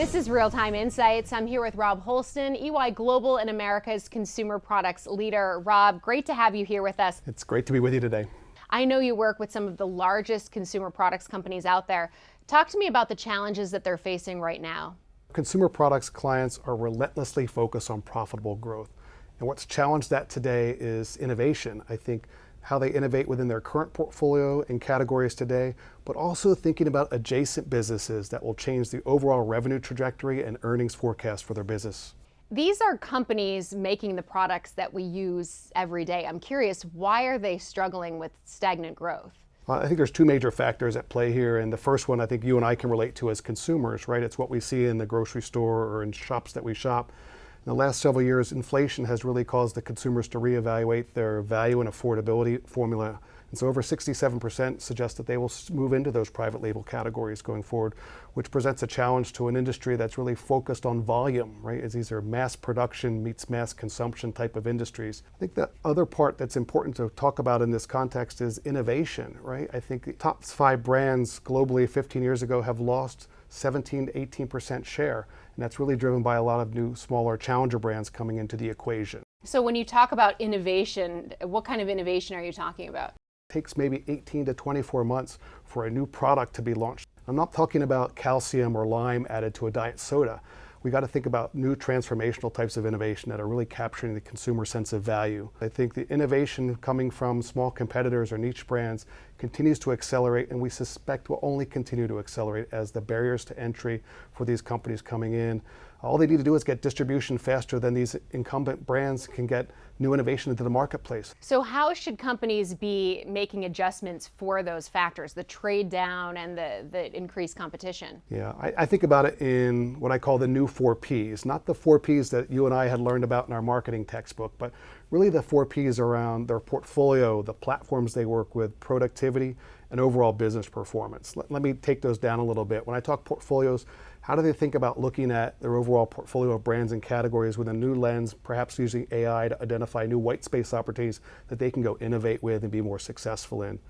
This is Real Time Insights. I'm here with Rob Holston, EY Global and America's consumer products leader. Rob, great to have you here with us. It's great to be with you today. I know you work with some of the largest consumer products companies out there. Talk to me about the challenges that they're facing right now. Consumer products clients are relentlessly focused on profitable growth. And what's challenged that today is innovation. I think how they innovate within their current portfolio and categories today, but also thinking about adjacent businesses that will change the overall revenue trajectory and earnings forecast for their business. These are companies making the products that we use every day. I'm curious, why are they struggling with stagnant growth? I think there's two major factors at play here, and the first one I think you and I can relate to as consumers, right? It's what we see in the grocery store or in shops that we shop. In the last several years, inflation has really caused the consumers to reevaluate their value and affordability formula. And so over 67% suggest that they will move into those private label categories going forward, which presents a challenge to an industry that's really focused on volume, right? As these are mass production meets mass consumption type of industries. I think the other part that's important to talk about in this context is innovation, right? I think the top 5 brands globally 15 years ago have lost 17 to 18% share. And that's really driven by a lot of new, smaller challenger brands coming into the equation. So when you talk about innovation, what kind of innovation are you talking about? It takes maybe 18 to 24 months for a new product to be launched. I'm not talking about calcium or lime added to a diet soda. We got to think about new transformational types of innovation that are really capturing the consumer sense of value. I think the innovation coming from small competitors or niche brands continues to accelerate, and we suspect will only continue to accelerate as the barriers to entry for these companies coming in. All they need to do is get distribution faster than these incumbent brands can get new innovation into the marketplace. So how should companies be making adjustments for those factors, the trade down and the increased competition? Yeah, I think about it in what I call the new 4 Ps, not the 4 Ps that you and I had learned about in our marketing textbook, but really the 4 Ps around their portfolio, the platforms they work with, productivity, and overall business performance. Let me take those down a little bit. When I talk portfolios, how do they think about looking at their overall portfolio of brands and categories with a new lens, perhaps using AI to identify new white space opportunities that they can go innovate with and be more successful in?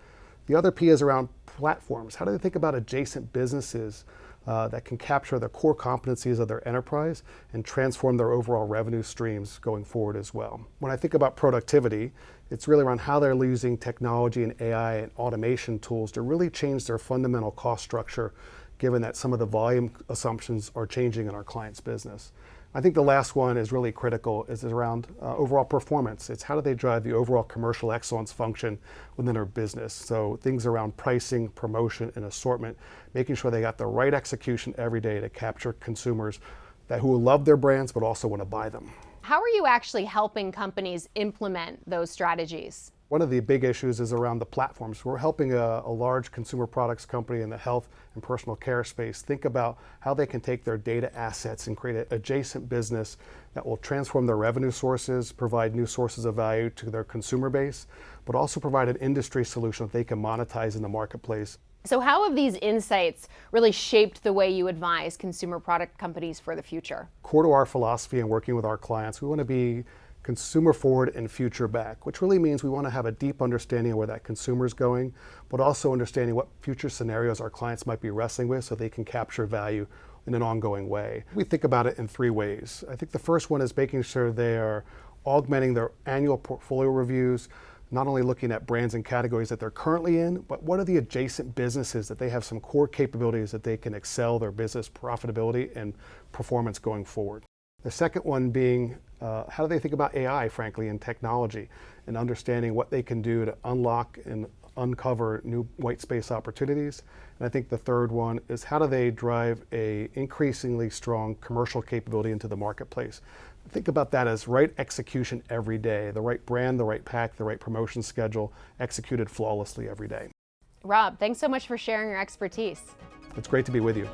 The other P is around platforms. How do they think about adjacent businesses that can capture the core competencies of their enterprise and transform their overall revenue streams going forward as well? When I think about productivity, it's really around how they're using technology and AI and automation tools to really change their fundamental cost structure, given that some of the volume assumptions are changing in our clients' business. I think the last one is really critical, is around overall performance. It's how do they drive the overall commercial excellence function within their business. So things around pricing, promotion, and assortment, making sure they got the right execution every day to capture consumers who love their brands but also want to buy them. How are you actually helping companies implement those strategies? One of the big issues is around the platforms. We're helping a large consumer products company in the health and personal care space think about how they can take their data assets and create an adjacent business that will transform their revenue sources, provide new sources of value to their consumer base, but also provide an industry solution that they can monetize in the marketplace. So how have these insights really shaped the way you advise consumer product companies for the future? Core to our philosophy and working with our clients, we want to be consumer forward and future back, which really means we want to have a deep understanding of where that consumer is going, but also understanding what future scenarios our clients might be wrestling with so they can capture value in an ongoing way. We think about it in 3 ways. I think the first one is making sure they are augmenting their annual portfolio reviews, not only looking at brands and categories that they're currently in, but what are the adjacent businesses that they have some core capabilities that they can excel their business profitability and performance going forward. The second one being, how do they think about AI, frankly, and technology, and understanding what they can do to unlock and uncover new white space opportunities. And I think the third one is how do they drive a increasingly strong commercial capability into the marketplace. Think about that as right execution every day, the right brand, the right pack, the right promotion schedule, executed flawlessly every day. Rob, thanks so much for sharing your expertise. It's great to be with you.